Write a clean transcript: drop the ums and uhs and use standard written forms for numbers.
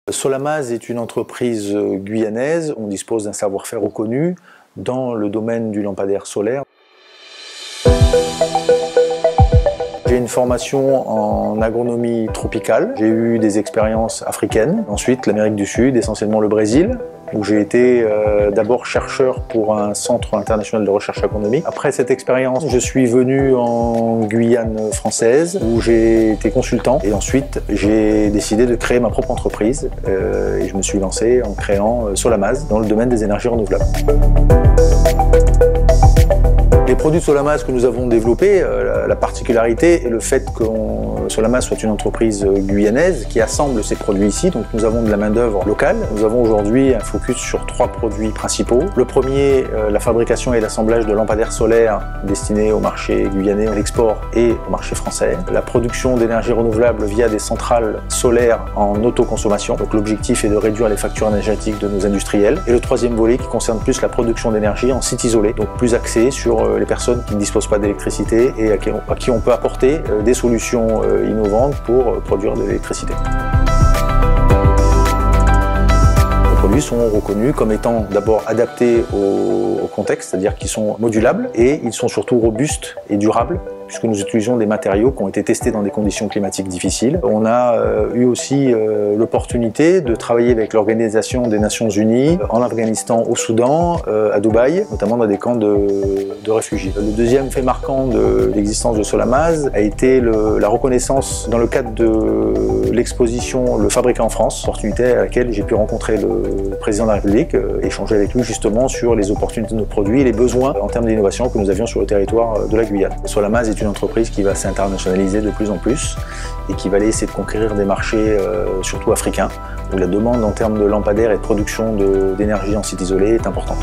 Solamaz est une entreprise guyanaise. On dispose d'un savoir-faire reconnu dans le domaine du lampadaire solaire. J'ai une formation en agronomie tropicale. J'ai eu des expériences africaines, ensuite l'Amérique du Sud, essentiellement le Brésil, où j'ai été d'abord chercheur pour un centre international de recherche agronomique. Après cette expérience, je suis venu en Guyane française, où j'ai été consultant. Et ensuite, j'ai décidé de créer ma propre entreprise. Et je me suis lancé en créant Solamaz dans le domaine des énergies renouvelables. Les produits de Solamaz que nous avons développés, la particularité est le fait que Solamaz soit une entreprise guyanaise qui assemble ses produits ici. Donc nous avons de la main-d'œuvre locale. Nous avons aujourd'hui un focus sur 3 produits principaux. Le premier, la fabrication et l'assemblage de lampadaires solaires destinés au marché guyanais, à l'export et au marché français. La production d'énergie renouvelable via des centrales solaires en autoconsommation. Donc l'objectif est de réduire les factures énergétiques de nos industriels. Et le troisième volet qui concerne plus la production d'énergie en site isolé, donc plus axé sur les personnes qui ne disposent pas d'électricité et à qui on peut apporter des solutions innovantes pour produire de l'électricité. Les produits sont reconnus comme étant d'abord adaptés au contexte, c'est-à-dire qu'ils sont modulables et ils sont surtout robustes et durables, puisque nous utilisons des matériaux qui ont été testés dans des conditions climatiques difficiles. On a eu aussi l'opportunité de travailler avec l'Organisation des Nations Unies en Afghanistan, au Soudan, à Dubaï, notamment dans des camps de réfugiés. Le deuxième fait marquant de l'existence de Solamaz a été la reconnaissance dans le cadre de l'exposition Le Fabriqué en France, opportunité à laquelle j'ai pu rencontrer le président de la République, échanger avec lui justement sur les opportunités de nos produits et les besoins en termes d'innovation que nous avions sur le territoire de la Guyane. Solamaz est une entreprise qui va s'internationaliser de plus en plus et qui va aller essayer de conquérir des marchés surtout africains où la demande en termes de lampadaires et de production d'énergie en site isolé est importante.